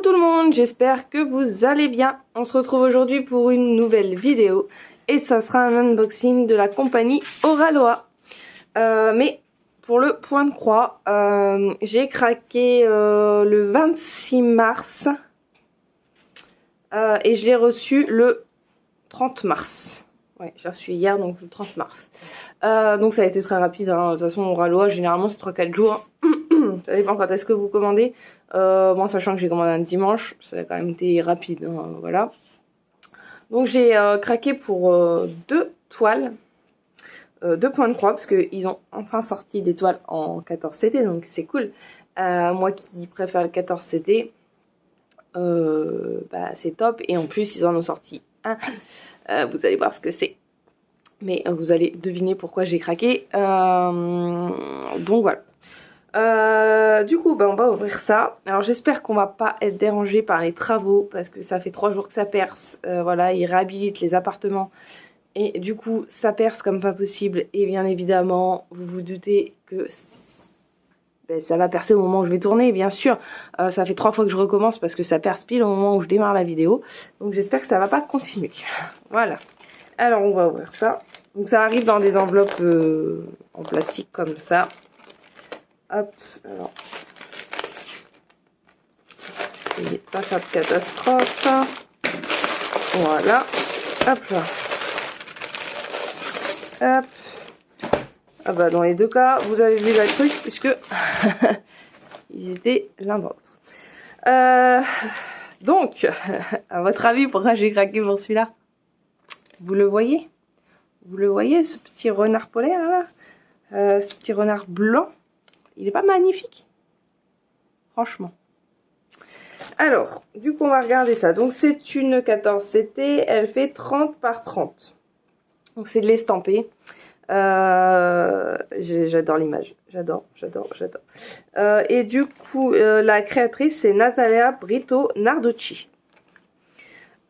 tout le monde, j'espère que vous allez bien. On se retrouve aujourd'hui pour une nouvelle vidéo et ça sera un unboxing de la compagnie Oraloa. Mais pour le point de croix, j'ai craqué le 26 mars et je l'ai reçu le 30 mars. Ouais, j'ai reçu hier, donc le 30 mars. Donc ça a été très rapide, hein. De toute façon Oraloa généralement c'est 3-4 jours. Ça dépend quand est-ce que vous commandez. Bon, sachant que j'ai commandé un dimanche, ça a quand même été rapide, hein, voilà. Donc j'ai craqué pour deux toiles, deux points de croix, parce qu'ils ont enfin sorti des toiles en 14 CT, donc c'est cool. Moi qui préfère le 14 CT, bah, c'est top. Et en plus, ils en ont sorti un. Vous allez voir ce que c'est. Mais vous allez deviner pourquoi j'ai craqué. Donc voilà. Du coup bah, on va ouvrir ça. Alors j'espère qu'on va pas être dérangé par les travaux parce que ça fait 3 jours que ça perce. Voilà, ils réhabilitent les appartements et du coup ça perce comme pas possible. Et bien évidemment vous vous doutez que ben, ça va percer au moment où je vais tourner, bien sûr. Ça fait 3 fois que je recommence parce que ça perce pile au moment où je démarre la vidéo. Donc j'espère que ça va pas continuer. Voilà. Alors on va ouvrir ça. Donc ça arrive dans des enveloppes en plastique comme ça. Hop, alors. Et pas faire de catastrophe. Voilà. Hop là. Hop. Ah bah dans les deux cas, vous avez vu la truc puisque ils étaient l'un dans l'autre. Donc, à votre avis, pourquoi j'ai craqué pour celui-là? Vous le voyez? Vous le voyez, ce petit renard polaire là? Ce petit renard blanc? Il est pas magnifique? Franchement. Alors, du coup, on va regarder ça. Donc, c'est une 14 CT. Elle fait 30 par 30. Donc, c'est de l'estampé. J'adore l'image. J'adore. Et du coup, la créatrice, c'est Natalia Brito Narducci.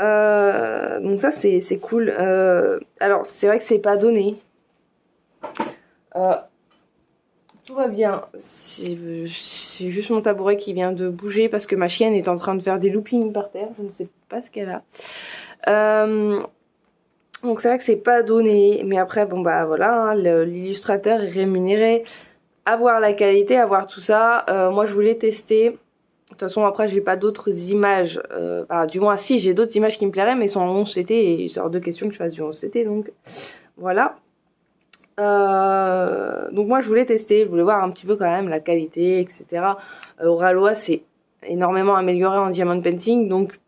Donc, ça, c'est cool. Alors, c'est vrai que c'est pas donné. Tout va bien, c'est juste mon tabouret qui vient de bouger parce que ma chienne est en train de faire des loopings par terre, je ne sais pas ce qu'elle a. Donc c'est vrai que c'est pas donné, mais après bon bah voilà, hein, l'illustrateur est rémunéré, à voir la qualité, à voir tout ça. Moi je voulais tester, de toute façon après j'ai pas d'autres images, du moins si j'ai d'autres images qui me plairaient mais elles sont en 11 CT et il sort de question que je fasse du 11 CT, donc voilà. Donc moi je voulais tester, je voulais voir un petit peu quand même la qualité, etc. Oraloa c'est énormément amélioré en diamond painting, donc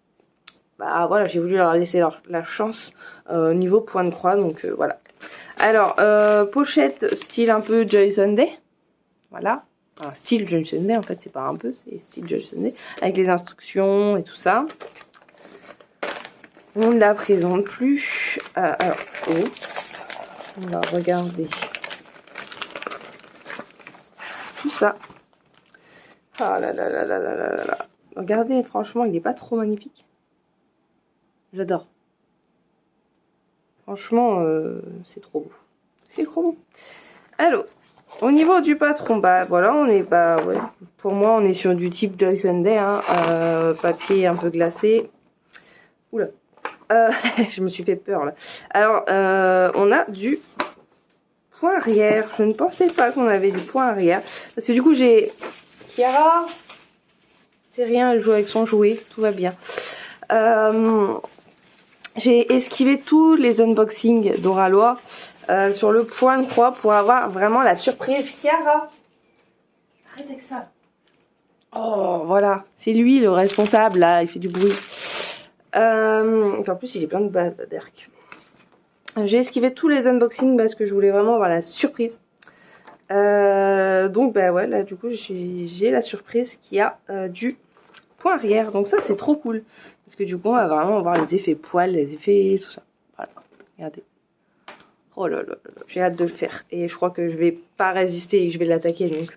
bah voilà, j'ai voulu leur laisser la chance niveau point de croix, donc voilà. Alors pochette style un peu Joy Sunday, voilà, enfin, style Joy Sunday en fait, c'est pas un peu, c'est style Joy Sunday, avec les instructions et tout ça. On ne la présente plus. Alors, oups. On va regarder tout ça. Ah là là là là là là là. Regardez, franchement, il n'est pas trop magnifique. J'adore. Franchement, c'est trop beau. C'est trop beau. Alors, au niveau du patron, bah voilà, on est bah ouais. Pour moi, on est sur du type Joy Sunday, hein, papier un peu glacé. Oula. Je me suis fait peur là. Alors, on a du point arrière. Je ne pensais pas qu'on avait du point arrière. Parce que du coup, j'ai... Chiara, c'est rien, elle joue avec son jouet. Tout va bien. J'ai esquivé tous les unboxings d'Oraloa sur le point de croix pour avoir vraiment la surprise. Chiara, arrête avec ça. Oh, voilà. C'est lui le responsable, là. Il fait du bruit. En plus, il est plein de baderques. J'ai esquivé tous les unboxings parce que je voulais vraiment avoir la surprise. Donc bah ouais, là du coup j'ai la surprise qui a du point arrière. Donc ça c'est trop cool. Parce que du coup on va vraiment voir les effets poils, les effets tout ça. Voilà, regardez. Oh là là là là, j'ai hâte de le faire. Et je crois que je vais pas résister et que je vais l'attaquer donc.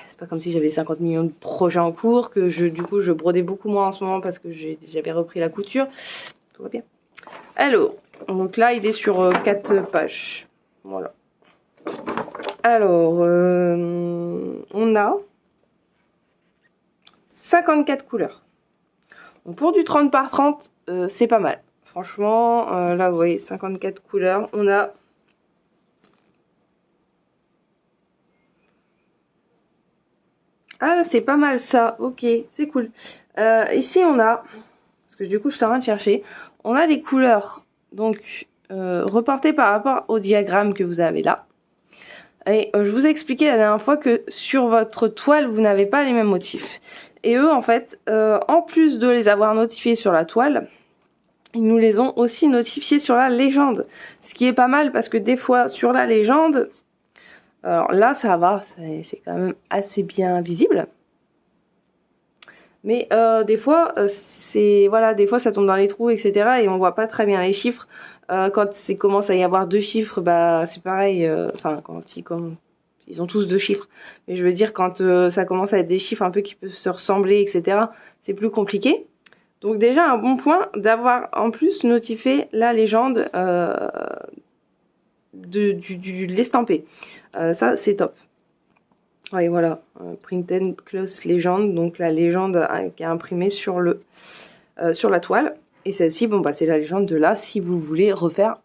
C'est pas comme si j'avais 50 millions de projets en cours, que du coup je brodais beaucoup moins en ce moment parce que j'avais repris la couture. Tout va bien. Alors, donc là il est sur 4 pages. Voilà. Alors, on a 54 couleurs. Donc pour du 30 par 30, c'est pas mal. Franchement, là vous voyez 54 couleurs. On a ah c'est pas mal ça, ok, c'est cool. Ici on a, parce que du coup je suis en train de chercher, on a les couleurs donc reportées par rapport au diagramme que vous avez là. Et je vous ai expliqué la dernière fois que sur votre toile vous n'avez pas les mêmes motifs. Et eux en fait, en plus de les avoir notifiés sur la toile, ils nous les ont aussi notifiés sur la légende. Ce qui est pas mal parce que des fois sur la légende, alors là ça va, c'est quand même assez bien visible. Mais des fois, voilà, des fois ça tombe dans les trous, etc. Et on voit pas très bien les chiffres. Quand il commence à y avoir 2 chiffres, bah c'est pareil. Enfin, ils ont tous 2 chiffres. Mais je veux dire, quand ça commence à être des chiffres un peu qui peuvent se ressembler, etc. C'est plus compliqué. Donc déjà un bon point d'avoir en plus notifié la légende de l'estampé. Ça c'est top. Et voilà, Printed Close Legend, donc la légende qui est imprimée sur la toile. Et celle-ci, bon bah c'est la légende de là si vous voulez refaire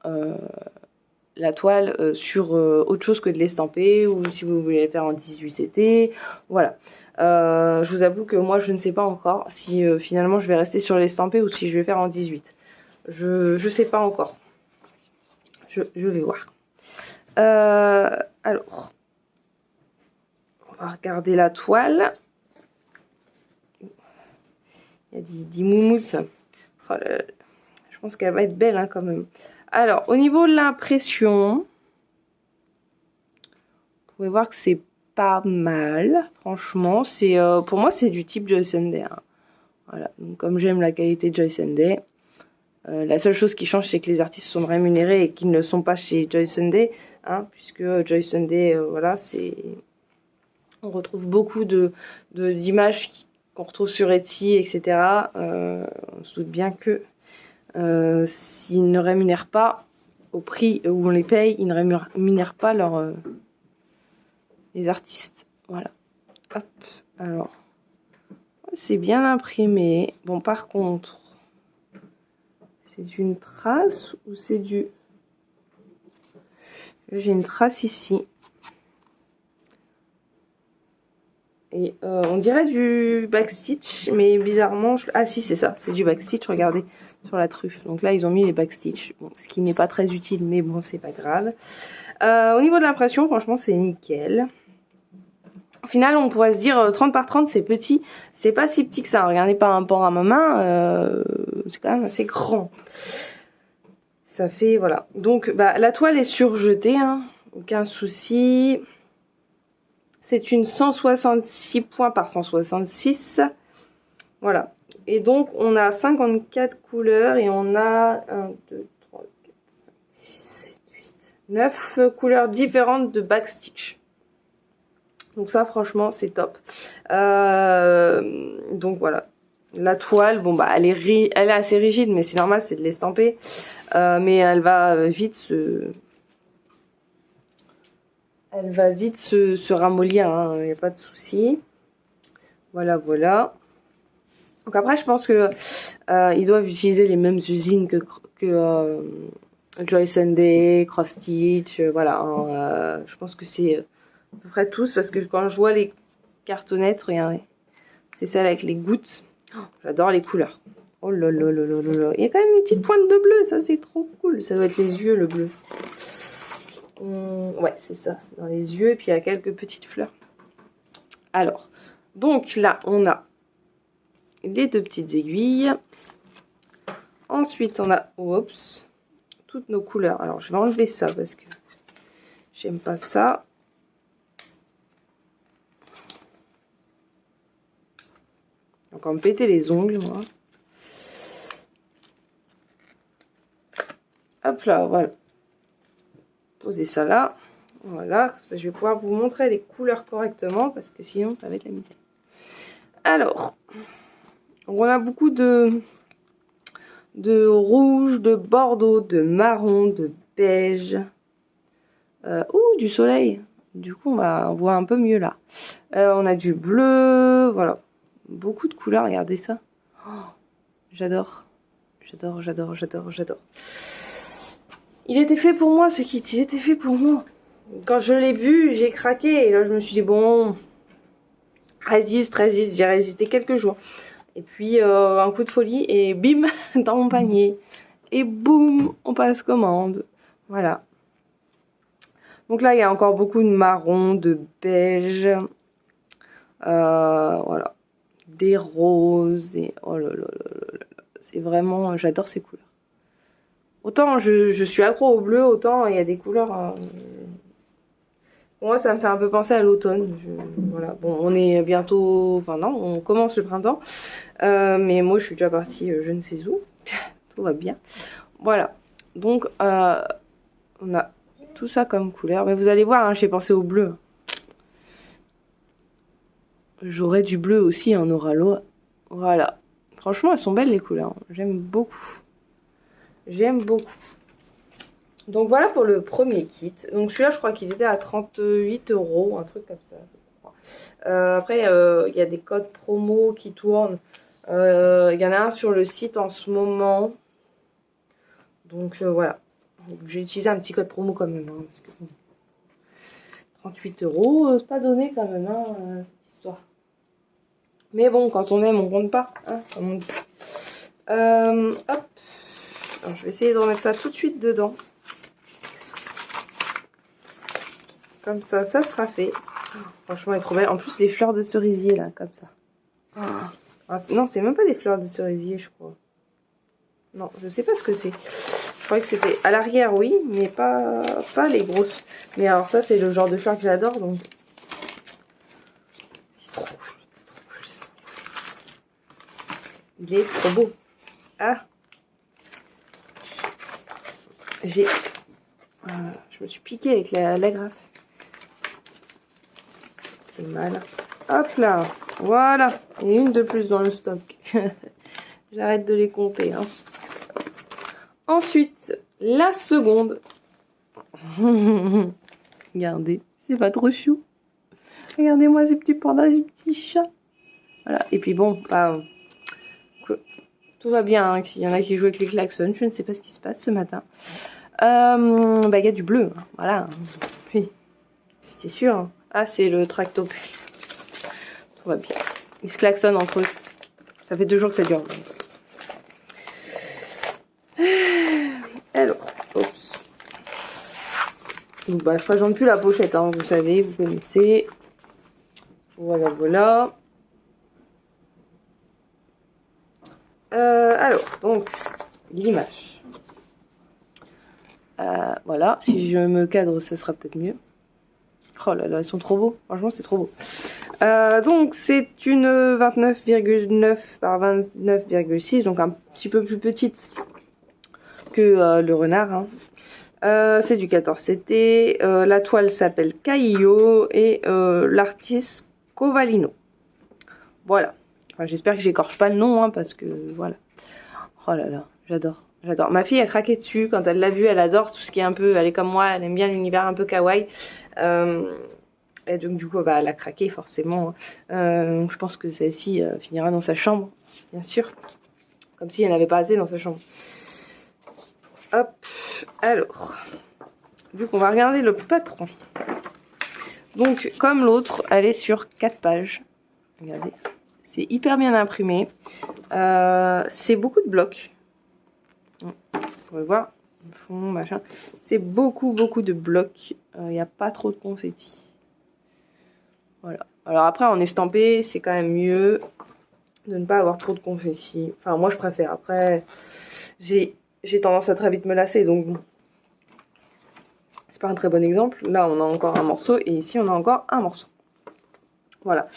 la toile sur autre chose que de l'estamper, ou si vous voulez le faire en 18CT, voilà. Je vous avoue que moi je ne sais pas encore si finalement je vais rester sur l'estampé ou si je vais faire en 18. Je sais pas encore. Je vais voir. Alors, on va regarder la toile. Il y a des moumoutes. Oh là là. Je pense qu'elle va être belle hein, quand même. Alors, au niveau de l'impression, vous pouvez voir que c'est pas mal. Franchement, c'est pour moi, c'est du type Joyce & Day. Hein. Voilà. Donc, comme j'aime la qualité de Joyce & Day, la seule chose qui change, c'est que les artistes sont rémunérés et qu'ils ne sont pas chez Joyce & Day. Hein, puisque Joyce & Day, voilà, c'est... On retrouve beaucoup d'images qu'on retrouve sur Etsy, etc. On se doute bien que s'ils ne rémunèrent pas au prix où on les paye, ils ne rémunèrent pas les artistes. Voilà. Hop. Alors, c'est bien imprimé. Bon, par contre, c'est une trace ou c'est du... J'ai une trace ici. Et on dirait du backstitch, mais bizarrement... Ah si, c'est ça, c'est du backstitch, regardez, sur la truffe. Donc là, ils ont mis les backstitch, bon, ce qui n'est pas très utile, mais bon, c'est pas grave. Au niveau de l'impression, franchement, c'est nickel. Au final, on pourrait se dire 30 par 30, c'est petit. C'est pas si petit que ça. Regardez par rapport à ma main, c'est quand même assez grand. Ça fait, voilà. Donc, bah, la toile est surjetée, hein, aucun souci. C'est une 166 points par 166. Voilà. Et donc, on a 54 couleurs et on a 1, 2, 3, 4, 5, 6, 7, 8, 9 couleurs différentes de backstitch. Donc ça, franchement, c'est top. Donc voilà. La toile, bon bah, elle est assez rigide, mais c'est normal, c'est de l'estamper. Mais elle va vite se ramollir, hein, il n'y a pas de souci. Voilà, voilà. Donc après, je pense que ils doivent utiliser les mêmes usines que Joyce & Day, Cross Stitch, voilà. Hein, je pense que c'est à peu près tous, parce que quand je vois les cartonnettes, regardez, c'est celle avec les gouttes. Oh, j'adore les couleurs. Oh là là là là là là. Il y a quand même une petite pointe de bleu, ça c'est trop cool. Ça doit être les yeux, le bleu. Ouais, c'est ça, c'est dans les yeux, et puis il y a quelques petites fleurs. Alors, donc là, on a les 2 petites aiguilles. Ensuite, on a, oups, toutes nos couleurs. Alors, je vais enlever ça parce que j'aime pas ça. Encore me péter les ongles, moi. Hop là, voilà. Posez ça là. Voilà, comme ça je vais pouvoir vous montrer les couleurs correctement parce que sinon ça va être la misère. Alors, on a beaucoup de rouge, de bordeaux, de marron, de beige. Du soleil. Du coup, on voit un peu mieux là. On a du bleu, voilà. beaucoup de couleurs, regardez ça. Oh, j'adore. J'adore, j'adore, j'adore, j'adore. Il était fait pour moi ce kit, il était fait pour moi. Quand je l'ai vu, j'ai craqué. Et là, je me suis dit, bon, résiste, résiste. J'ai résisté quelques jours. Et puis, un coup de folie et bim, dans mon panier. Et boum, on passe commande. Voilà. Donc là, il y a encore beaucoup de marron, de beige. Voilà. Des roses. Et oh là là là là là. C'est vraiment... J'adore ces couleurs. Autant je suis accro au bleu, autant il y a des couleurs... Pour moi, ça me fait un peu penser à l'automne. Voilà. Bon, on est bientôt... Enfin non, on commence le printemps. Mais moi, je suis déjà partie je ne sais où. Tout va bien. Voilà. Donc, on a tout ça comme couleur. Mais vous allez voir, hein, j'ai pensé au bleu. J'aurais du bleu aussi en Oralo. Voilà. Franchement, elles sont belles les couleurs. J'aime beaucoup. J'aime beaucoup. Donc voilà pour le premier kit. Donc celui-là, je crois qu'il était à 38 €, un truc comme ça. Après, il y a des codes promo qui tournent. Il y en a un sur le site en ce moment. Donc voilà. J'ai utilisé un petit code promo quand même. Hein, parce que, 38 €, c'est pas donné quand même, hein, cette histoire. Mais bon, quand on aime, on compte pas, hein, comme on dit. Hop. Alors, je vais essayer de remettre ça tout de suite dedans. Comme ça sera fait. Franchement, elle est trop belle. En plus, les fleurs de cerisier, là, comme ça. Ah, non, c'est même pas des fleurs de cerisier, je crois. Non, je sais pas ce que c'est. Je croyais que c'était à l'arrière, oui, mais pas les grosses. Mais alors ça, c'est le genre de fleurs que j'adore, donc... C'est trop chou, c'est trop chou, c'est trop chou. Il est trop beau. Ah. Je me suis piquée avec la graffe. C'est mal. Hop là. Voilà. Et une de plus dans le stock. J'arrête de les compter. Hein. Ensuite, la seconde. Regardez. C'est pas trop chou. Regardez-moi ces petits pandas, ces petits chats. Voilà. Et puis bon, bah, tout va bien. Hein. Il y en a qui jouent avec les klaxons. Je ne sais pas ce qui se passe ce matin. Bah, il y a du bleu. Hein. Voilà. Oui. C'est sûr. Hein. Ah, c'est le tractopelle. Tout va bien. Ils se klaxonnent entre eux. Ça fait 2 jours que ça dure. Alors, oups. Donc, bah, je présente plus la pochette, hein, vous savez, vous connaissez. Voilà, voilà. Alors, donc, l'image. Voilà, si je me cadre, ça sera peut-être mieux. Oh là là, ils sont trop beaux. Franchement, c'est trop beau. Donc, c'est une 29,9 par 29,6, donc un petit peu plus petite que le renard. Hein. C'est du 14 CT. La toile s'appelle Caillo et l'artiste Covallino. Voilà. Enfin, j'espère que j'écorche pas le nom, hein, parce que voilà. Oh là là, j'adore. J'adore. Ma fille a craqué dessus quand elle l'a vu. Elle adore tout ce qui est un peu. Elle est comme moi. Elle aime bien l'univers un peu kawaii. Et donc du coup, bah, elle a craqué forcément. Donc je pense que celle-ci finira dans sa chambre, bien sûr. Comme si elle n'avait pas assez dans sa chambre. Hop. Alors. Du coup, on va regarder le patron. Donc, comme l'autre, elle est sur 4 pages. Regardez. C'est hyper bien imprimé. C'est beaucoup de blocs. Vous pouvez voir. Fond, machin. C'est beaucoup de blocs. Il n'y a pas trop de confetti. Voilà. Alors après, en estampé, c'est quand même mieux de ne pas avoir trop de confetti. Enfin, moi, je préfère. Après, j'ai tendance à très vite me lasser, donc bon. C'est pas un très bon exemple. Là, on a encore un morceau et ici, on a encore un morceau. Voilà.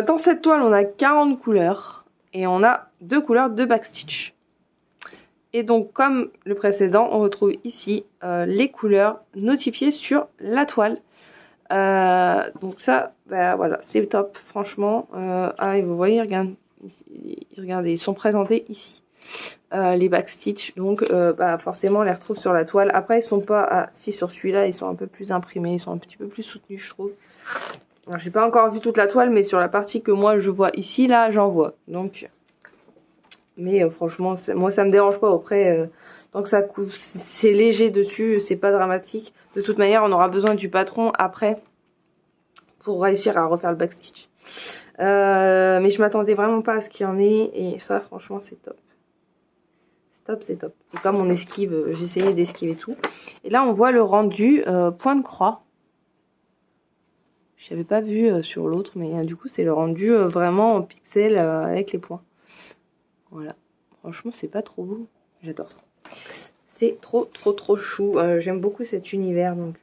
Dans cette toile, on a 40 couleurs et on a 2 couleurs de backstitch. Et donc, comme le précédent, on retrouve ici les couleurs notifiées sur la toile. Donc ça, bah, voilà, c'est top, franchement. Ah, et vous voyez, regardez, ils sont présentés ici. Les backstitch, donc bah, forcément on les retrouve sur la toile. Après ils sont pas, si sur celui-là ils sont un peu plus imprimés, ils sont un petit peu plus soutenus je trouve. Alors, j'ai pas encore vu toute la toile, mais sur la partie que moi je vois ici, là, j'en vois. Donc, mais franchement, moi ça me dérange pas. Après, tant que ça c'est léger dessus, c'est pas dramatique. De toute manière, on aura besoin du patron après pour réussir à refaire le backstitch. Mais je m'attendais vraiment pas à ce qu'il y en ait, et ça, franchement, c'est top. C'est top, c'est top. Et comme on esquive, j'essayais d'esquiver tout. Et là, on voit le rendu point de croix. Je n'avais pas vu sur l'autre, mais du coup, c'est le rendu vraiment en pixels avec les points. Voilà. Franchement, c'est pas trop beau. J'adore. C'est trop, trop, trop chou. J'aime beaucoup cet univers, donc...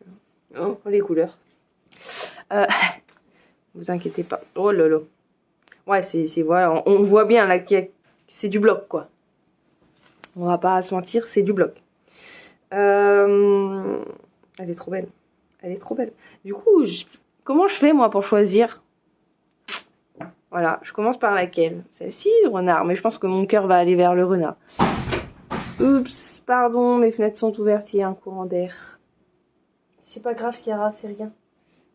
Oh, les couleurs. Vous inquiétez pas. Oh là là. Ouais, c'est voilà, on voit bien là que c'est du bloc, quoi. On va pas se mentir, c'est du bloc. Elle est trop belle. Elle est trop belle. Du coup, comment je fais, moi, pour choisir? Voilà, je commence par laquelle? Celle-ci, le renard. Mais je pense que mon cœur va aller vers le renard. Oups, pardon, mes fenêtres sont ouvertes, il y a un courant d'air. C'est pas grave, Chiara, c'est rien.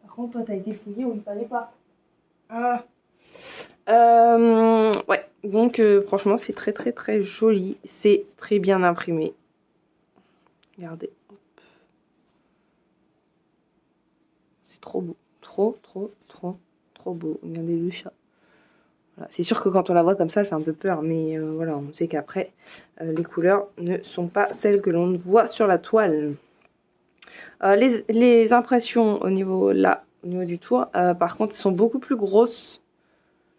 Par contre, toi, t'as été fouillée où il fallait pas. Ah. Ouais, donc franchement, c'est très, très, très joli. C'est très bien imprimé. Regardez. C'est trop beau. Trop, trop, trop, trop beau. Regardez le chat. Voilà. C'est sûr que quand on la voit comme ça, elle fait un peu peur. Mais voilà, on sait qu'après, les couleurs ne sont pas celles que l'on voit sur la toile. Les impressions au niveau, là, au niveau du tour, par contre, sont beaucoup plus grosses.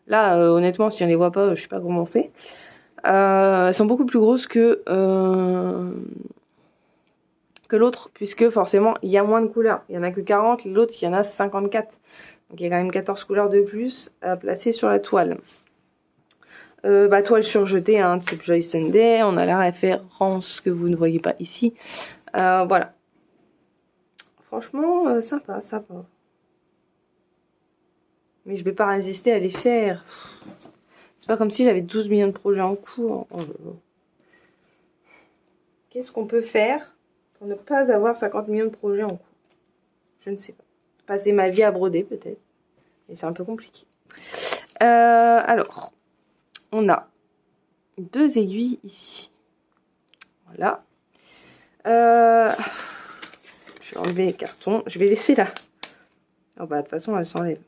Là, honnêtement, si on les voit pas, je sais pas comment on fait. Elles sont beaucoup plus grosses que l'autre, puisque forcément il y a moins de couleurs. Il y en a que 40, l'autre il y en a 54. Donc il y a quand même 14 couleurs de plus à placer sur la toile. Toile surjetée, hein, type Joyce Sunday. On a la référence que vous ne voyez pas ici. Voilà. Franchement, sympa, sympa. Mais je vais pas résister à les faire. C'est pas comme si j'avais 12 millions de projets en cours. Oh là là. Qu'est-ce qu'on peut faire pour ne pas avoir 50 millions de projets en cours? Je ne sais pas. Passer ma vie à broder peut-être. Mais c'est un peu compliqué. Alors, on a 2 aiguilles ici. Voilà. Je vais enlever les cartons. Je vais laisser là. Oh bah de toute façon elle s'enlève.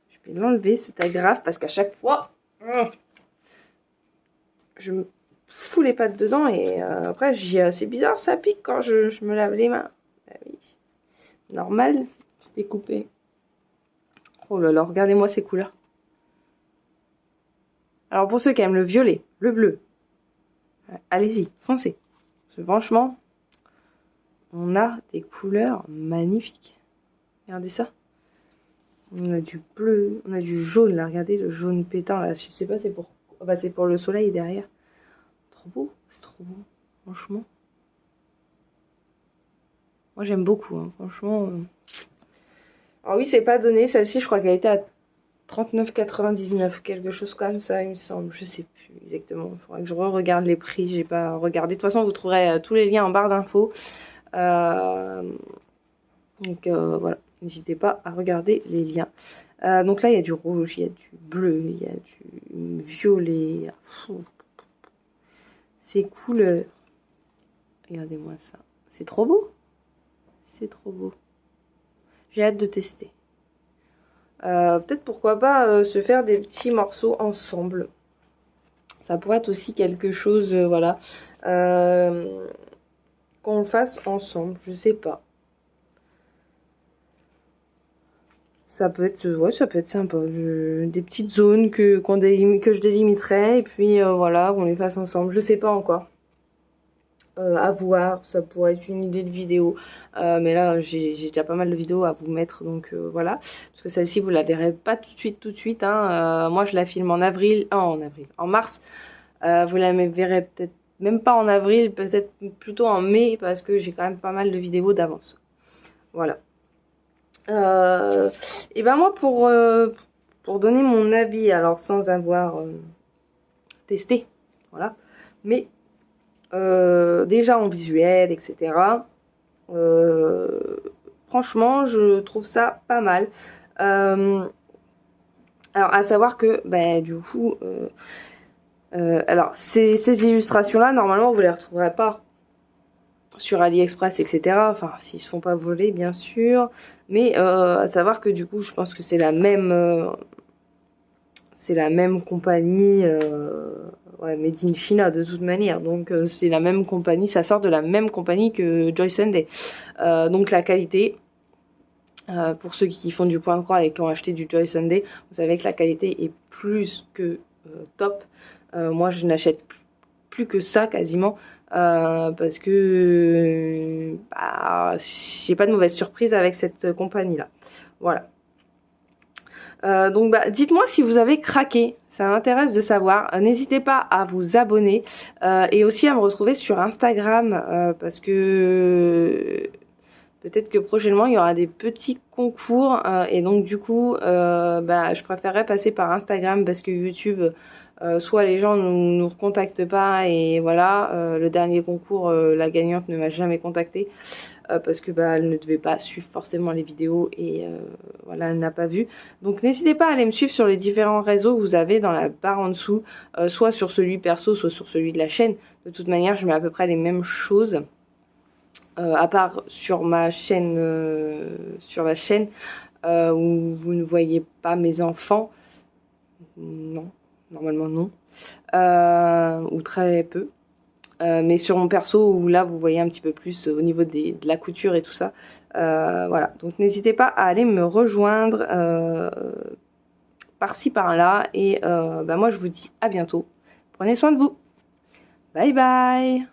Je vais l'enlever, c'est pas grave parce qu'à chaque fois, je me fous les pattes dedans et après c'est bizarre, ça pique quand je me lave les mains. Bah oui. Normal, c'est découpé. Oh là là, regardez-moi ces couleurs. Alors pour ceux qui aiment le violet, le bleu, allez-y, foncez. Parce que franchement, on a des couleurs magnifiques. Regardez ça. On a du bleu, on a du jaune là, regardez le jaune pétant là. Je sais pas, c'est pour... Bah, c'est pour le soleil derrière. Trop beau, c'est trop beau, franchement. Moi j'aime beaucoup, hein, franchement. Alors oui, c'est pas donné, celle-ci je crois qu'elle était à 39,99, quelque chose comme ça, il me semble. Je sais plus exactement. Il faudrait que je re-regarde les prix. J'ai pas regardé. De toute façon, vous trouverez tous les liens en barre d'infos. Donc voilà, n'hésitez pas à regarder les liens. Donc là, il y a du rouge, il y a du bleu, il y a du violet. Ces couleurs. Regardez-moi ça. C'est trop beau. C'est trop beau. J'ai hâte de tester. Peut-être pourquoi pas se faire des petits morceaux ensemble. Ça pourrait être aussi quelque chose, voilà, qu'on le fasse ensemble, je sais pas. Ça peut être, ouais, ça peut être sympa. Des petites zones que je délimiterai et puis voilà, qu'on les fasse ensemble. Je sais pas encore. À voir, ça pourrait être une idée de vidéo, mais là j'ai déjà pas mal de vidéos à vous mettre, donc voilà, parce que celle-ci vous la verrez pas tout de suite, hein. Moi je la filme en avril, en mars, vous la verrez peut-être même pas en avril, peut-être plutôt en mai, parce que j'ai quand même pas mal de vidéos d'avance, voilà. Et ben moi pour donner mon avis, alors sans avoir testé, voilà, mais déjà en visuel, etc. franchement je trouve ça pas mal. Alors à savoir que bah, du coup alors ces illustrations là normalement vous les retrouverez pas sur AliExpress, etc. Enfin, s'ils se font pas voler, bien sûr. Mais à savoir que du coup, je pense que c'est la même compagnie, ouais, Made in China de toute manière. Donc c'est la même compagnie, ça sort de la même compagnie que Joy Sunday. Donc la qualité. Pour ceux qui font du point de croix et qui ont acheté du Joy Sunday, vous savez que la qualité est plus que top. Moi, je n'achète plus que ça quasiment. Parce que bah, j'ai pas de mauvaise surprise avec cette compagnie là. Voilà. Donc bah, dites-moi si vous avez craqué, ça m'intéresse de savoir. N'hésitez pas à vous abonner et aussi à me retrouver sur Instagram parce que peut-être que prochainement il y aura des petits concours et donc du coup bah, je préférerais passer par Instagram parce que YouTube soit les gens nous recontactent pas et voilà le dernier concours la gagnante ne m'a jamais contacté parce que bah, elle ne devait pas suivre forcément les vidéos et voilà elle n'a pas vu. Donc n'hésitez pas à aller me suivre sur les différents réseaux que vous avez dans la barre en dessous, soit sur celui perso soit sur celui de la chaîne. De toute manière je mets à peu près les mêmes choses. À part sur ma chaîne, sur la chaîne où vous ne voyez pas mes enfants, non, normalement non, ou très peu. Mais sur mon perso où là vous voyez un petit peu plus au niveau de la couture et tout ça. Voilà, donc n'hésitez pas à aller me rejoindre par-ci par-là et bah moi je vous dis à bientôt. Prenez soin de vous. Bye bye.